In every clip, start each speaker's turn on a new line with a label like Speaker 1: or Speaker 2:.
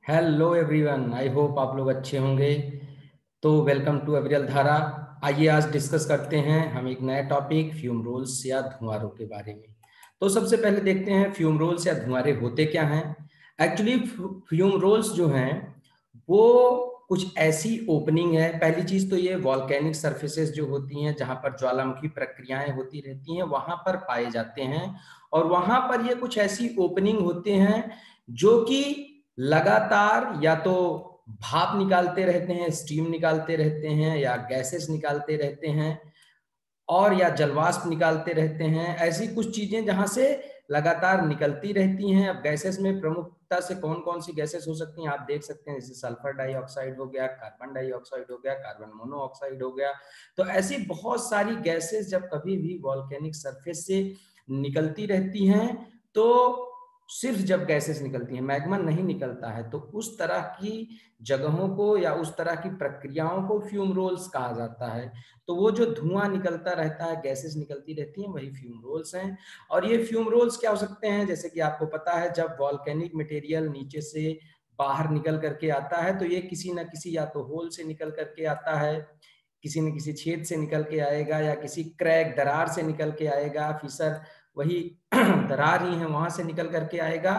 Speaker 1: Hello everyone, I hope आप लोग अच्छे होंगे। तो वेलकम टू अविरल धारा। आइए आज डिस्कस करते हैं हम एक नया टॉपिक फ्यूम रोल्स या धुआंरों के बारे में। तो सबसे पहले देखते हैं फ्यूम रोल्स या धुआंरे होते क्या हैं। एक्चुअली फ्यूम रोल्स जो हैं वो कुछ ऐसी ओपनिंग है। पहली चीज तो ये वॉल्केनिक सरफेसेस जो होती हैं जहां पर ज्वालामुखी प्रक्रियाएं होती रहती हैं वहां पर पाए जाते हैं, और वहां पर ये कुछ ऐसी ओपनिंग होते हैं जो कि लगातार या तो भाप निकालते रहते हैं, स्टीम निकालते रहते हैं, या गैसेस निकालते रहते हैं, और या जलवाष्प निकालते रहते हैं। ऐसी कुछ चीजें जहां से लगातार निकलती रहती हैं। अब गैसेस में प्रमुखता से कौन कौन सी गैसेस हो सकती हैं आप देख सकते हैं, जैसे सल्फर डाइऑक्साइड हो गया, कार्बन डाइऑक्साइड हो गया, कार्बन मोनोऑक्साइड हो गया। तो ऐसी बहुत सारी गैसेस जब कभी भी वॉल्केनिक सरफेस से निकलती रहती हैं, तो सिर्फ जब गैसेस निकलती हैं, मैग्मा नहीं निकलता है, तो उस तरह की जगहों को या उस तरह की प्रक्रियाओं को फ्यूम रोल्स कहा जाता है। तो वो जो धुआं निकलता रहता है, गैसेस निकलती रहती हैं, वही फ्यूम रोल्स हैं। और ये फ्यूम रोल्स क्या हो सकते हैं, जैसे कि आपको पता है जब वॉल्केनिक मटेरियल नीचे से बाहर निकल करके आता है तो ये किसी न किसी या तो होल से निकल करके आता है, किसी न किसी छेद से निकल के आएगा, या किसी क्रैक दरार से निकल के आएगा, फिसर वही दरार ही है वहां से निकल करके आएगा।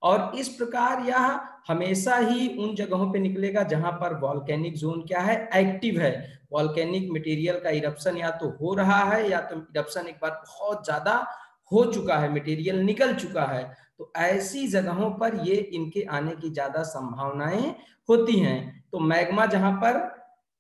Speaker 1: और इस प्रकार यह हमेशा ही उन जगहों पे निकलेगा जहां पर वॉल्केनिक जोन क्या है, एक्टिव है। वॉल्केनिक मटेरियल का इरप्शन या तो हो रहा है, या तो इरप्शन एक बार बहुत ज्यादा हो चुका है, मटेरियल निकल चुका है। तो ऐसी जगहों पर ये इनके आने की ज्यादा संभावनाएं होती हैं। तो मैग्मा जहां पर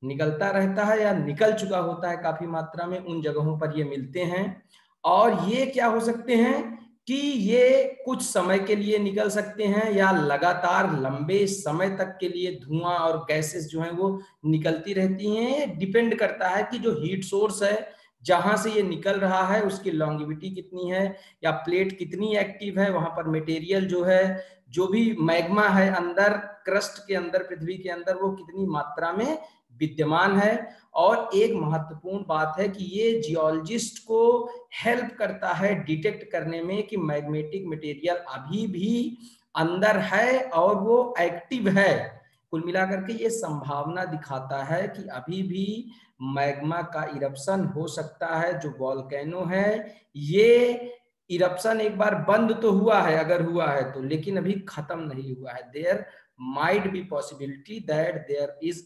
Speaker 1: निकलता रहता है या निकल चुका होता है काफी मात्रा में, उन जगहों पर ये मिलते हैं। और ये क्या हो सकते हैं कि ये कुछ समय के लिए निकल सकते हैं, या लगातार लंबे समय तक के लिए धुआं और गैसेस जो हैं वो निकलती रहती हैं। डिपेंड करता है कि जो हीट सोर्स है जहां से ये निकल रहा है उसकी लॉन्गिविटी कितनी है, या प्लेट कितनी एक्टिव है, वहां पर मटेरियल जो है, जो भी मैग्मा है अंदर क्रस्ट के अंदर, पृथ्वी के अंदर, वो कितनी मात्रा में विद्यमान है। और एक महत्वपूर्ण बात है कि ये जियोलॉजिस्ट को हेल्प करता है डिटेक्ट करने में कि मैग्मेटिक मटेरियल अभी भी अंदर है और वो एक्टिव है। कुल मिलाकर के ये संभावना दिखाता है कि अभी भी मैग्मा का इरप्शन हो सकता है। जो वॉल्केनो है ये इरप्शन एक बार बंद तो हुआ है, अगर हुआ है तो, लेकिन अभी खत्म नहीं हुआ है। There might be possibility that there is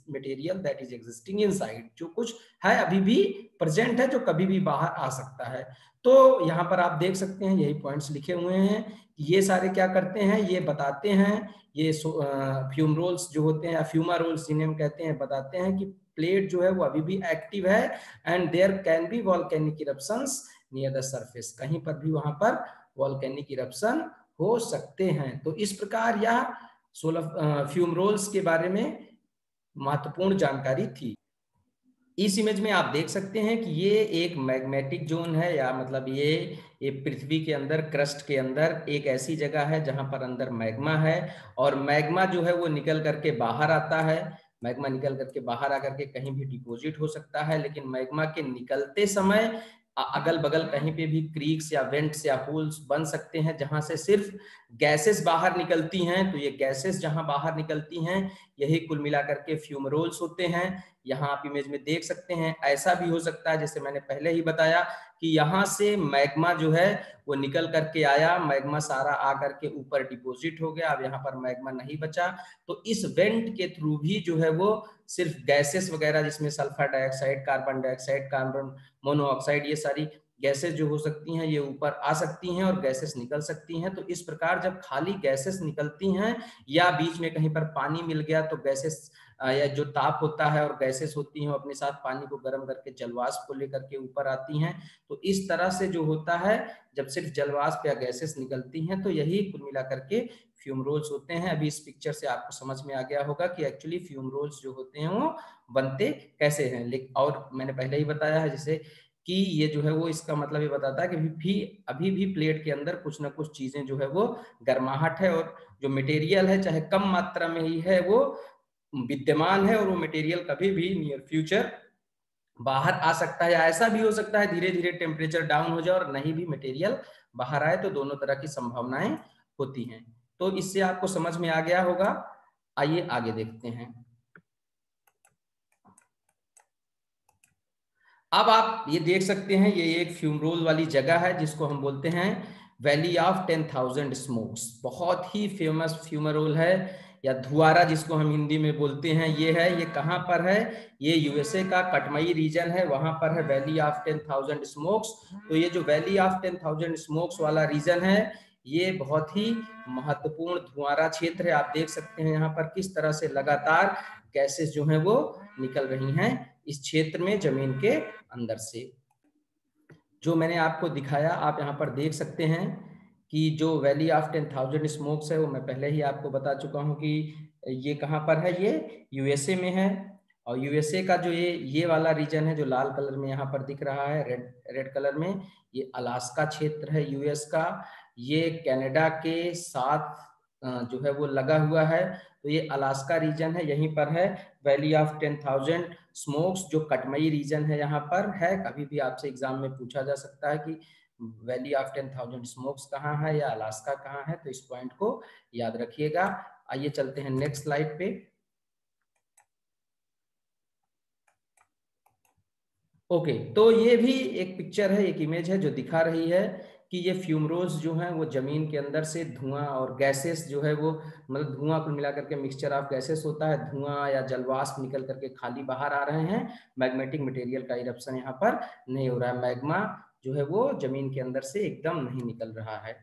Speaker 1: material that is existing inside, जो कुछ है अभी भी प्रेजेंट है, जो कभी भी बाहर आ सकता है। तो यहाँ पर आप देख सकते हैं यही पॉइंट्स लिखे हुए हैं। ये सारे क्या करते हैं, ये बताते हैं, ये फ्यूम रोल्स जो होते हैं या फ्यूमा रोल्स जिन्हें हम कहते हैं, बताते हैं कि प्लेट जो है वो अभी भी एक्टिव है, and there can be volcanic eruptions near the surface. कहीं पर भी वहां पर वॉल्केनिक इरप्शन हो सकते हैं। तो इस प्रकार यह 16 फ्यूम रोल्स के बारे में महत्वपूर्ण जानकारी थी। इस इमेज में आप देख सकते हैं कि ये एक मैग्मेटिक जोन है, या मतलब ये पृथ्वी के अंदर, क्रस्ट के अंदर एक ऐसी जगह है जहां पर अंदर मैग्मा है, और मैग्मा जो है वो निकल करके बाहर आता है। मैग्मा निकल करके बाहर आकर के कहीं भी डिपॉजिट हो सकता है, लेकिन मैग्मा के निकलते समय अगल बगल कहीं पे भी क्रीक्स या वेंट्स या होल्स बन सकते हैं जहां से सिर्फ गैसेस बाहर निकलती हैं। तो ये गैसेस जहां बाहर निकलती हैं यही कुल मिलाकर के फ्यूम रोल्स होते हैं। यहाँ आप इमेज में देख सकते हैं। ऐसा भी हो सकता है, जैसे मैंने पहले ही बताया, कि यहाँ से मैग्मा जो है वो निकल करके आया, मैग्मा सारा आकर के ऊपर डिपॉजिट हो गया, अब यहाँ पर मैग्मा नहीं बचा, तो इस वेंट के थ्रू भी जो है वो सिर्फ गैसेस वगैरह, जिसमें सल्फर डाइऑक्साइड, कार्बन मोनोऑक्साइड, ये सारी गैसेस जो हो सकती हैं ये ऊपर आ सकती हैं और गैसेस निकल सकती हैं। तो इस प्रकार जब खाली गैसेस निकलती हैं, या बीच में कहीं पर पानी मिल गया, तो गैसेस या जो ताप होता है और गैसेस होती हैं, अपने साथ पानी को गर्म करके जलवाष्प को लेकर के ऊपर आती हैं। तो इस तरह से जो होता है, जब सिर्फ जलवाष्प या गैसेस निकलती हैं, तो यही कुल मिलाकर के फ्यूम रोल्स होते हैं। अभी इस पिक्चर से आपको समझ में आ गया होगा कि एक्चुअली फ्यूम रोल्स जो होते हैं वो बनते कैसे हैं। लेकिन और मैंने पहले ही बताया है जैसे कि ये जो है वो इसका मतलब ये बताता है कि अभी भी प्लेट के अंदर कुछ ना कुछ चीजें जो है वो गर्माहट है, और जो मटेरियल है चाहे कम मात्रा में ही है वो विद्यमान है, और वो मटेरियल कभी भी नियर फ्यूचर बाहर आ सकता है। ऐसा भी हो सकता है धीरे धीरे टेम्परेचर डाउन हो जाए और नहीं भी मटेरियल बाहर आए, तो दोनों तरह की संभावनाएं होती हैं। तो इससे आपको समझ में आ गया होगा। आइए आगे देखते हैं। अब आप ये देख सकते हैं, ये एक फ्यूम रोल वाली जगह है जिसको हम बोलते हैं वैली ऑफ 10,000 स्मोक्स। बहुत ही फेमस फ्यूमरोल है, या धुआरा जिसको हम हिंदी में बोलते हैं। ये है, ये कहाँ पर है? ये यूएसए का कटमई रीजन है, वहां पर है वैली ऑफ 10,000 स्मोक्स। तो ये जो वैली ऑफ 10,000 स्मोक्स वाला रीजन है, ये बहुत ही महत्वपूर्ण धुआरा क्षेत्र है। आप देख सकते हैं यहाँ पर किस तरह से लगातार गैसेस जो हैं वो निकल रही हैं इस क्षेत्र में जमीन के अंदर से। जो मैंने आपको दिखाया, आप यहाँ पर देख सकते हैं कि जो वैली ऑफ 10,000 स्मोक्स है, वो मैं पहले ही आपको बता चुका हूँ कि ये कहाँ पर है। ये यूएसए में है। और यूएसए का जो ये वाला रीजन है जो लाल कलर में यहाँ पर दिख रहा है, रेड कलर में, ये अलास्का क्षेत्र है यूएस का। ये कनाडा के साथ जो है वो लगा हुआ है। तो ये अलास्का रीजन है, यहीं पर है वैली ऑफ 10,000 स्मोक्स, जो कटमई रीजन है यहाँ पर है। कभी भी आपसे एग्जाम में पूछा जा सकता है कि वैली ऑफ 10,000 स्मोक्स कहाँ है या अलास्का कहाँ है, तो इस पॉइंट को याद रखिएगा। आइए चलते हैं नेक्स्ट स्लाइड पे। ओके, तो ये भी एक पिक्चर है, एक इमेज है जो दिखा रही है कि ये फ्यूमरोल्स जो हैं वो जमीन के अंदर से धुआं और गैसेस जो है वो, मतलब धुआं को मिला करके मिक्सचर ऑफ गैसेस होता है, धुआं या जलवाष्प निकल करके खाली बाहर आ रहे हैं। मैग्नेटिक मटेरियल का इरप्शन यहाँ पर नहीं हो रहा है, मैग्मा जो है वो जमीन के अंदर से एकदम नहीं निकल रहा है।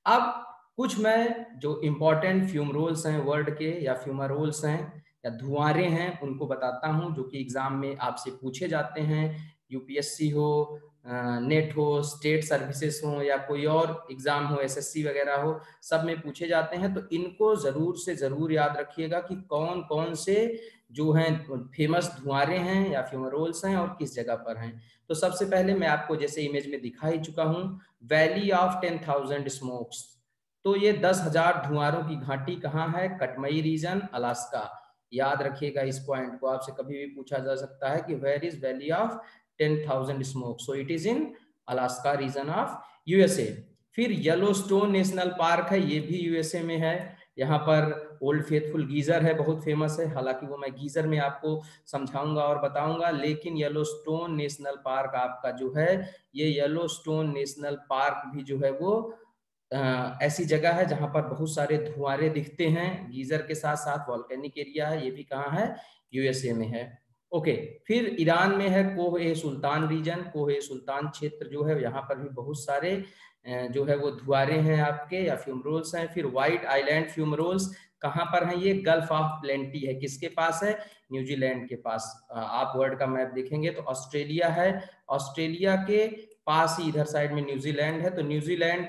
Speaker 1: अब कुछ मैं जो इम्पोर्टेंट फ्यूमरोल्स हैं वर्ल्ड के, या फ्यूमरोल्स हैं या धुआंरे हैं, उनको बताता हूं, जो कि एग्जाम में आपसे पूछे जाते हैं। यूपीएससी हो, नेट हो, स्टेट सर्विसेज हो, या कोई और एग्जाम हो, एसएससी वगैरह हो, सब में पूछे जाते हैं। तो इनको जरूर से जरूर याद रखिएगा कि कौन कौन से जो हैं फेमस धुआंरे हैं या फ्यूमरोल्स हैं और किस जगह पर हैं। तो सबसे पहले मैं आपको जैसे इमेज में दिखा ही चुका हूं, वैली ऑफ 10,000 स्मोक्स। तो ये 10,000 धुआंरों की घाटी कहाँ है? Katmai region, Alaska. याद रखिएगा इस पॉइंट को, आपसे कभी भी पूछा जा सकता है कि where is valley of 10,000 smoke, so it is in Alaska region of USA. फिर येलोस्टोन नेशनल पार्क है, ये भी यूएसए में है। यहाँ पर ओल्ड फेथफुल गीजर है, बहुत फेमस है। हालांकि वो मैं गीजर में आपको समझाऊंगा और बताऊंगा, लेकिन येलोस्टोन नेशनल पार्क आपका जो है, ये येलोस्टोन नेशनल पार्क भी जो है वो ऐसी जगह है जहां पर बहुत सारे धुआंरे दिखते हैं गीजर के साथ साथ। वॉल्केनिक एरिया है, ये भी कहाँ है? यूएसए में है। ओके, फिर ईरान में है कोह ए सुल्तान रीजन। कोह ए सुल्तान क्षेत्र जो है, यहाँ पर भी बहुत सारे जो है वो धुआंरे हैं आपके या फ्यूमरोल्स हैं। फिर व्हाइट आइलैंड फ्यूमरोल्स कहाँ पर हैं? ये गल्फ ऑफ प्लेंटी है। किसके पास है? न्यूजीलैंड के पास। आप वर्ल्ड का मैप देखेंगे तो ऑस्ट्रेलिया है, ऑस्ट्रेलिया के पास ही इधर साइड में न्यूजीलैंड है। तो न्यूजीलैंड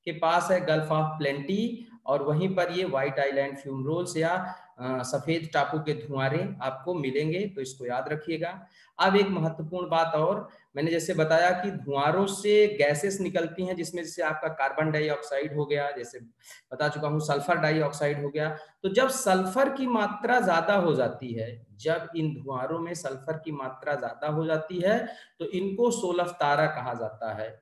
Speaker 1: के पास है गल्फ ऑफ प्लेंटी, और वहीं पर ये व्हाइट आइलैंड फ्यूमरोल्स या सफेद टापू के धुआंरे आपको मिलेंगे। तो इसको याद रखिएगा। अब एक महत्वपूर्ण बात और, मैंने जैसे बताया कि धुआंरों से गैसेस निकलती हैं, जिसमें जैसे आपका कार्बन डाइऑक्साइड हो गया, जैसे बता चुका हूँ सल्फर डाइऑक्साइड हो गया। तो जब सल्फर की मात्रा ज्यादा हो जाती है, जब इन धुआंरों में सल्फर की मात्रा ज्यादा हो जाती है, तो इनको सोलफ तारा कहा जाता है।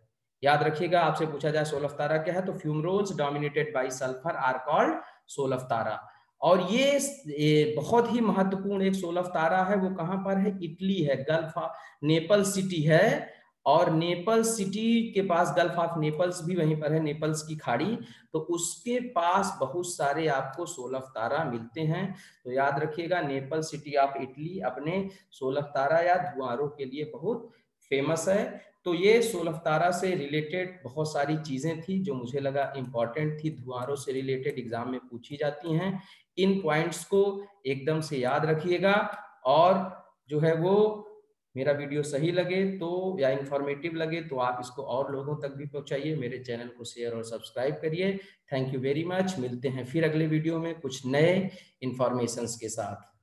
Speaker 1: याद रखिएगा, आपसे पूछा जाए सोलफ तारा क्या है, तो fumaroles dominated by sulphur are called solfatara. और ये बहुत ही महत्वपूर्ण एक सोलफ तारा है, वो कहां पर है? इटली है, गल्फ ऑफ नेपल सिटी है। और नेपल सिटी के पास गल्फ ऑफ नेपल्स भी वहीं पर है, नेपल्स की खाड़ी, तो उसके पास बहुत सारे आपको सोलफ तारा मिलते हैं। तो याद रखिएगा, नेपल सिटी ऑफ इटली अपने सोलफ तारा या धुआंरों के लिए बहुत फेमस है। तो ये सोलफ तारा से रिलेटेड बहुत सारी चीजें थी जो मुझे लगा इंपॉर्टेंट थी, धुआंरों से रिलेटेड एग्जाम में पूछी जाती हैं। इन पॉइंट्स को एकदम से याद रखिएगा। और जो है वो मेरा वीडियो सही लगे तो या इंफॉर्मेटिव लगे तो आप इसको और लोगों तक भी पहुंचाइए, मेरे चैनल को शेयर और सब्सक्राइब करिए। Thank you very much. मिलते हैं फिर अगले वीडियो में कुछ नए इंफॉर्मेशंस के साथ।